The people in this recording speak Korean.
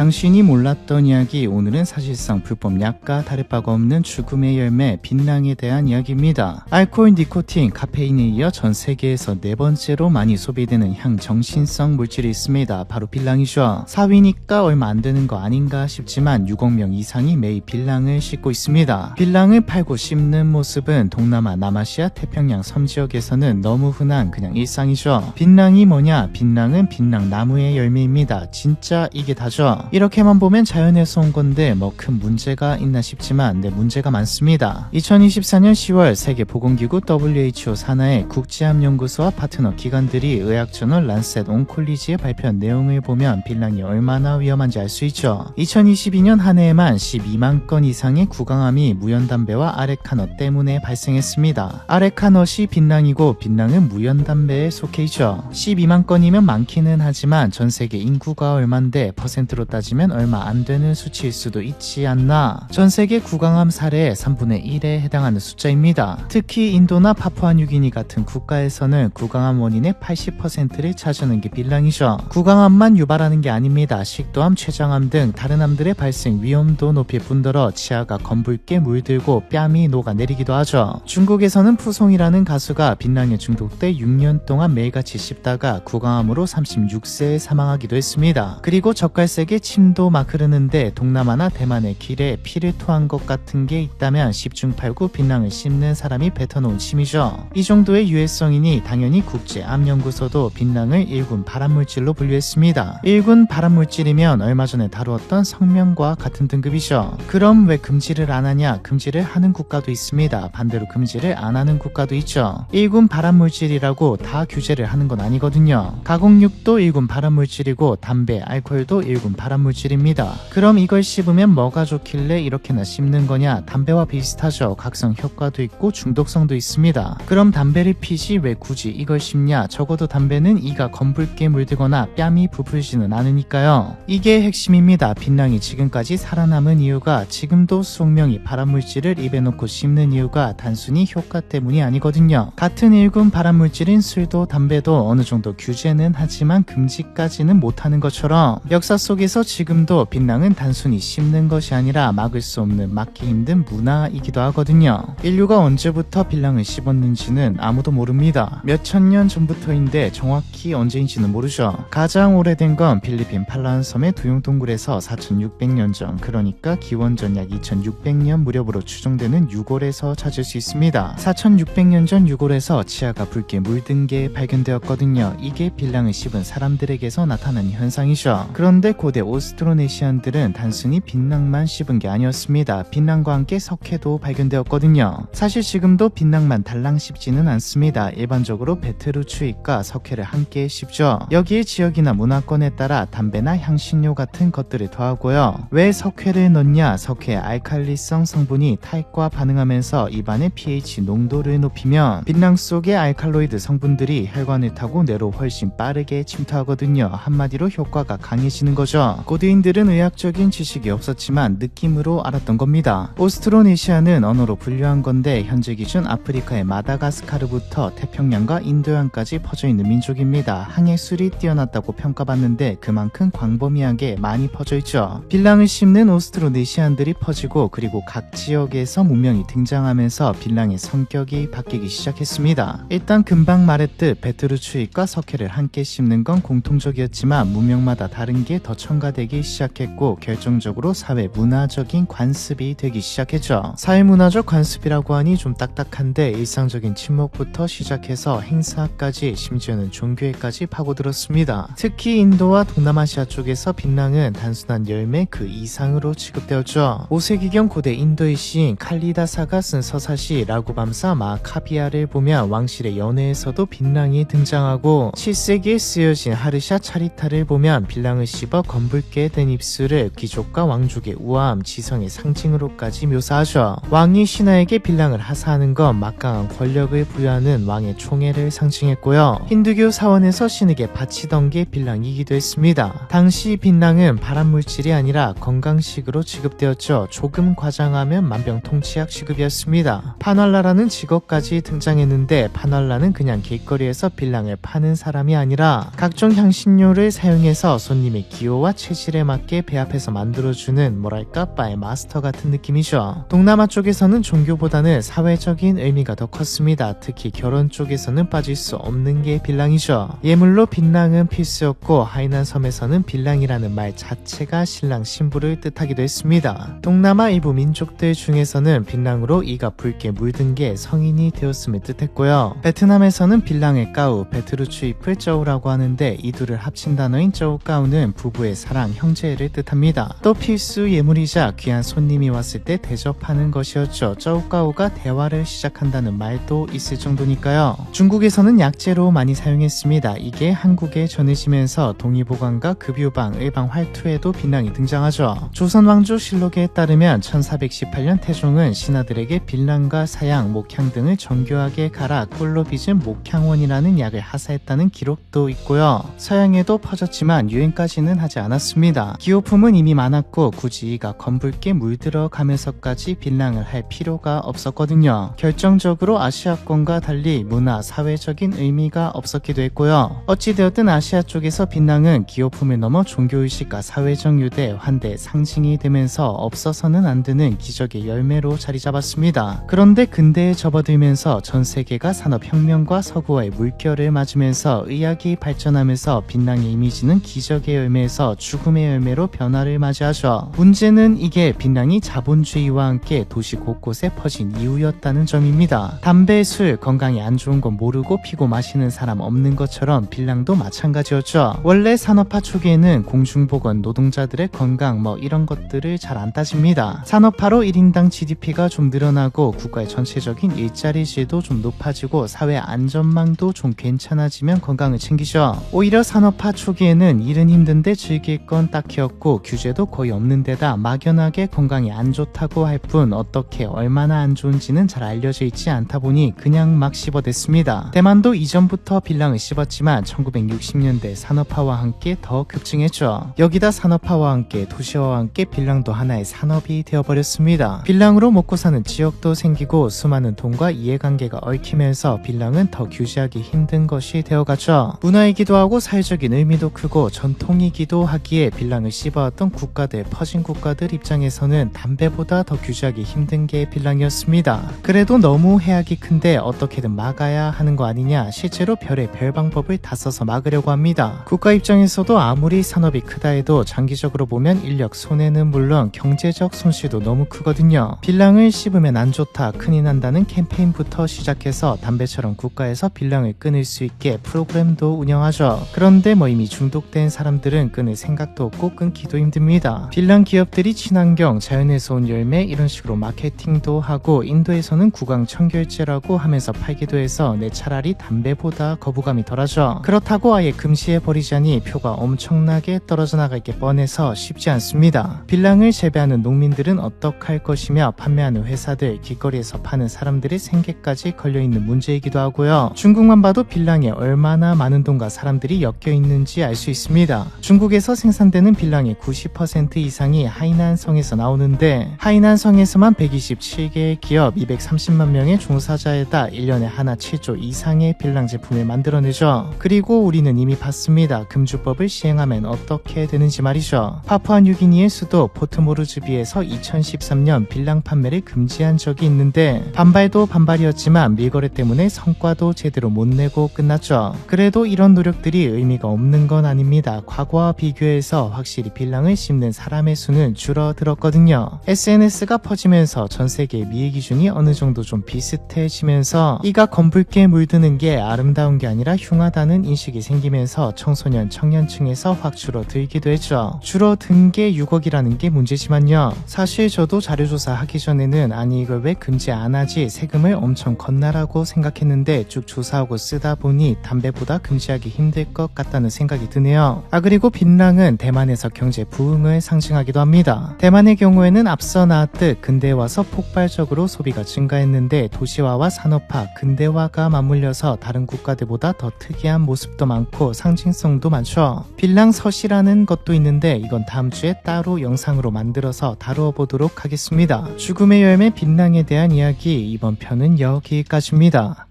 당신이 몰랐던 이야기, 오늘은 사실상 불법 약과 다를 바가 없는 죽음의 열매 빛낭에 대한 이야기입니다. 알코올, 니코틴, 카페인에 이어 전 세계에서 네 번째로 많이 소비되는 향정신성 물질이 있습니다. 바로 빛낭이죠. 4위니까 얼마 안 되는 거 아닌가 싶지만 6억 명 이상이 매일 빛낭을 씻고 있습니다. 빛낭을 팔고 씹는 모습은 동남아, 남아시아, 태평양 섬 지역에서는 너무 흔한 그냥 일상이죠. 빛낭이 뭐냐? 빛낭은 빛낭나무의 열매입니다. 진짜 이게 다죠. 이렇게만 보면 자연에서 온 건데 뭐 큰 문제가 있나 싶지만 문제가 많습니다. 2024년 10월 세계보건기구 WHO 산하의 국제암연구소와 파트너 기관들이 의학저널 란셋 온콜리지에 발표한 내용을 보면 빛낭이 얼마나 위험한지 알 수 있죠. 2022년 한 해에만 12만 건 이상의 구강암이 무연담배와 아레카넛 때문에 발생했습니다. 아레카넛이 빛낭이고 빛낭은 무연담배에 속해 있죠. 12만 건이면 많기는 하지만 전 세계 인구가 얼만데 퍼센트로 따지면 얼마 안 되는 수치일 수도 있지 않나. 전 세계 구강암 사례의 3분의 1에 해당하는 숫자입니다. 특히 인도나 파푸아뉴기니 같은 국가에서는 구강암 원인의 80%를 차지하는 게 빛낭이죠. 구강암만 유발하는 게 아닙니다. 식도암, 췌장암 등 다른 암들의 발생 위험도 높일 뿐더러 치아가 검붉게 물들고 뺨이 녹아내리기도 하죠. 중국에서는 푸송이라는 가수가 빛낭에 중독돼 6년 동안 매일같이 씹다가 구강암으로 36세에 사망하기도 했습니다. 그리고 젓갈색에 침도 막 흐르는데 동남아나 대만의 길에 피를 토한 것 같은 게 있다면 10중 8구 빛낭을 씹는 사람이 뱉어놓은 침이죠. 이 정도의 유해성이니 당연히 국제암연구소도 빛낭을 1군 발암물질로 분류했습니다. 1군 발암물질이면 얼마 전에 다루었던 성명과 같은 등급이죠. 그럼 왜 금지를 안 하냐? 금지를 하는 국가도 있습니다. 반대로 금지를 안 하는 국가도 있죠. 1군 발암물질이라고 다 규제를 하는 건 아니거든요. 가공육도 1군 발암물질이고 담배, 알코올도 1군 발암물질입니다. 그럼 이걸 씹으면 뭐가 좋길래 이렇게나 씹는 거냐? 담배와 비슷하죠. 각성 효과도 있고 중독성도 있습니다. 그럼 담배를 피지 왜 굳이 이걸 씹냐? 적어도 담배는 이가 검붉게 물들거나 뺨이 부풀지는 않으니까요. 이게 핵심입니다. 빛낭이 지금까지 살아남은 이유가, 지금도 수억 명이 발암물질을 입에 넣고 씹는 이유가 단순히 효과 때문이 아니거든요. 같은 1군 발암물질인 술도 담배도 어느 정도 규제는 하지만 금지까지는 못하는 것처럼 역사 속에서 지금도 빛낭은 단순히 씹는 것이 아니라 막을 수 없는, 막기 힘든 문화이기도 하거든요. 인류가 언제부터 빛낭을 씹었는지는 아무도 모릅니다. 몇천 년 전부터인데 정확히 언제인지는 모르죠. 가장 오래된 건 필리핀 팔라완 섬의 두용동굴에서 4600년 전, 그러니까 기원전 약 2600년 무렵으로 추정되는 유골에서 찾을 수 있습니다. 4600년 전 유골에서 치아가 붉게 물든 게 발견되었거든요. 이게 빛낭을 씹은 사람들에게서 나타난 현상이죠. 그런데 고대 오스트로네시안들은 단순히 빛낭만 씹은 게 아니었습니다. 빛낭과 함께 석회도 발견되었거든요. 사실 지금도 빛낭만 달랑 씹지는 않습니다. 일반적으로 베트루추익과 석회를 함께 씹죠. 여기에 지역이나 문화권에 따라 담배나 향신료 같은 것들을 더하고요. 왜 석회를 넣냐? 석회의 알칼리성 성분이 타액과 반응하면서 입안의 pH 농도를 높이면 빛낭 속의 알칼로이드 성분들이 혈관을 타고 뇌로 훨씬 빠르게 침투하거든요. 한마디로 효과가 강해지는 거죠. 고대인들은 의학적인 지식이 없었지만 느낌으로 알았던 겁니다. 오스트로네시아는 언어로 분류한 건데 현재 기준 아프리카의 마다가스카르부터 태평양과 인도양까지 퍼져 있는 민족입니다. 항해술이 뛰어났다고 평가받는데 그만큼 광범위하게 많이 퍼져 있죠. 빛낭을 씹는 오스트로네시안들이 퍼지고 그리고 각 지역에서 문명이 등장하면서 빛낭의 성격이 바뀌기 시작했습니다. 일단 금방 말했듯 베트루추익과 석회를 함께 씹는 건 공통적이었지만 문명마다 다른 게 더 첨가되기 시작했고 결정적으로 사회 문화적인 관습이 되기 시작했죠. 사회문화적 관습이라고 하니 좀 딱딱한데 일상적인 침묵부터 시작해서 행사까지, 심지어는 종교에까지 파고들었습니다. 특히 인도와 동남아시아 쪽에서 빛낭은 단순한 열매 그 이상으로 취급되었죠. 5세기경 고대 인도의 시인 칼리다사가 쓴 서사시 라구밤사 마카비아를 보면 왕실의 연회에서도 빛낭이 등장하고 7세기에 쓰여진 하르샤 차리타를 보면 빛낭을 씹어 검붉게 된 입술을 귀족과 왕족의 우아함, 지성의 상징으로까지 묘사하죠. 왕이 신하에게 빛낭을 하사하는 건 막강한 권력을 부여하는 왕의 총애를 상징했고요. 힌두교 사원에서 신에게 바치던 게 빛낭이기도 했습니다. 당시 빛낭은 발암물질이 아니라 건강식으로 취급되었죠. 조금 과장하면 만병통치약 취급이었습니다. 판활라라는 직업까지 등장했는데 판활라는 그냥 길거리에서 빛낭을 파는 사람이 아니라 각종 향신료를 사용해서 손님의 기호와 체질에 맞게 배합해서 만들어주는 뭐랄까 바의 마스터 같은 느낌이죠. 동남아 쪽에서는 종교보다는 사회적인 의미가 더 컸습니다. 특히 결혼 쪽에서는 빠질 수 없는 게 빌랑이죠. 예물로 빌랑은 필수였고 하이난 섬에서는 빌랑이라는 말 자체가 신랑 신부를 뜻하기도 했습니다. 동남아 일부 민족들 중에서는 빌랑으로 이가 붉게 물든 게 성인이 되었음을 뜻했고요. 베트남에서는 빌랑의 까우, 베트루추잎을 쩌우라고 하는데 이 둘을 합친 단어인 쩌우까우는 부부의 사랑, 형제를 뜻합니다. 또 필수 예물이자 귀한 손님이 왔을 때 대접하는 것이었죠. 쩌우까우가 대화를 시작한다는 말도 있을 정도니까요. 중국에서는 약재로 많이 사용했습니다. 이게 한국에 전해지면서 동의보감과 급유방, 의방 활투에도 빌랑이 등장하죠. 조선 왕조 실록에 따르면 1418년 태종은 신하들에게 빌랑과 사양, 목향 등을 정교하게 갈아 꿀로 빚은 목향원이라는 약을 하사했다는 기록도 있고요. 서양에도 퍼졌지만 유행까지는 하지 않았습니다. 기호품은 이미 많았고 굳이 이가 검붉게 물들어가면서까지 빌랑을 할 필요가 없었거든요. 결정적으로 아시아권과 달리 문화, 사회적인 의미가 없었기도 했고요. 어찌되었든 아시아 쪽에서 빌랑은 기호품을 넘어 종교의식과 사회적 유대, 환대, 상징이 되면서 없어서는 안 되는 기적의 열매로 자리 잡았습니다. 그런데 근대에 접어들면서 전 세계가 산업혁명과 서구와의 물결을 맞으면서 의학이 발전하면서 빌랑의 이미지는 기적의 열매에서 죽음의 열매로 변화를 맞이하죠. 문제는 이게 빌랑이 자본주의와 함께 도시 곳곳에 퍼진 이유였다는 점입니다. 담배, 술, 건강에 안 좋은 건 모르고 피고 마시는 사람 없는 것처럼 빌랑도 마찬가지였죠. 원래 산업화 초기에는 공중보건, 노동자들의 건강 이런 것들을 잘 안 따집니다. 산업화로 1인당 GDP가 좀 늘어나고 국가의 전체적인 일자리 질도 좀 높아지고 사회 안전망도 좀 괜찮아지면 건강을 챙기죠. 오히려 산업화 초기에는 일은 힘든데 즐길 건 딱히 없고 규제도 거의 없는 데다 막연하게 건강이 안 좋다고 할 뿐 어떻게 얼마나 안 좋은지는 잘 알려져 있지 않다 보니 그냥 막 씹어댔습니다. 대만도 이전부터 빌랑을 씹었지만 1960년대 산업화와 함께 더 급증했죠. 여기다 산업화와 함께 도시화와 함께 빌랑도 하나의 산업이 되어버렸습니다. 빌랑으로 먹고 사는 지역도 생기고 수많은 돈과 이해관계가 얽히면서 빌랑은 더 규제하기 힘든 것이 되어가죠. 문화이기도 하고 사회적인 의미도 크고 전통이기도 하기에 빌랑을 씹어왔던 국가들, 퍼진 국가들 입장에서는 담배보다 더 규제하기 힘든 게 빌랑이었습니다. 그래도 너무 해악이 큰데 어떻게든 막아야 하는 거 아니냐, 실제로 별의 별 방법을 다 써서 막으려고 합니다. 국가 입장에서도 아무리 산업이 크다 해도 장기적으로 보면 인력 손해는 물론 경제적 손실도 너무 크거든요. 빌랑을 씹으면 안 좋다, 큰일 난다는 캠페인부터 시작해서 담배처럼 국가에서 빌랑을 끊을 수 있게 프로그램도 운영하죠. 그런데 이미 중독된 사람들은 끊을 생각도 없고 끊기도 힘듭니다. 빌랑 기업들이 친환경, 자연에서 온 열매 이런 식으로 마케팅도 하고 인도에서는 구강 청결제라고 하면서 팔기도 해서 차라리 담배보다 거부감이 덜하죠. 그렇다고 아예 금지해버리자니 표가 엄청나게 떨어져 나갈 게 뻔해서 쉽지 않습니다. 빌랑을 재배하는 농민들은 어떡할 것이며 판매하는 회사들, 길거리에서 파는 사람들의 생계까지 걸려있는 문제이기도 하고요. 중국만 봐도 빌랑에 얼마나 많은 돈과 사람들이 엮여있는지 알 수 있습니다. 중국에서 생산되는 빌랑의 90% 이상이 하이난성에서 나오는데 하이난성에서만 127개의 기업 230만 명의 종사자에다 1년에 하나 7조 이상의 빌랑 제품을 만들어내죠. 그리고 우리는 이미 봤습니다. 금주법을 시행하면 어떻게 되는지 말이죠. 파푸아뉴기니의 수도 포트모르즈비에서 2013년 빌랑 판매를 금지한 적이 있는데 반발도 반발이었지만 밀거래 때문에 성과도 제대로 못 내고 끝났죠. 그래도 이런 노력들이 의미가 없는 건 아닙니다. 과거와 비교해서 확실히 빌랑을 씹는 사람의 수는 줄어들었거든요. SNS가 퍼지면서 전 세계의 미의 기준이 어느 정도 좀 비슷해지면서 이가 검붉게 물드는 게 아름다운 게 아니라 흉하다는 인식이 생기면서 청소년, 청년층에서 확 줄어들기도 했죠. 줄어든 게 6억이라는 게 문제지만요. 사실 저도 자료조사 하기 전에는 아니 이걸 왜 금지 안 하지, 세금을 엄청 건나라고 생각했는데 쭉 조사하고 쓰다 보니 담배보다 금지하기 힘들 것 같다는 생각이 드네요. 그리고 빌랑은 대만에서 경제 부흥을 상징하기도 합니다. 대만의 경우에는 앞서 나왔듯 근대에 와서 폭발적으로 소비가 증가했는데 도시화와 산업화, 근대화가 맞물려서 다른 국가들보다 더 특이한 모습도 많고 상징성도 많죠. 빌랑 서시라는 것도 있는데 이건 다음 주에 따로 영상으로 만들어서 다루어 보도록 하겠습니다. 죽음의 열매 빌랑에 대한 이야기, 이번 편은 여기까지입니다.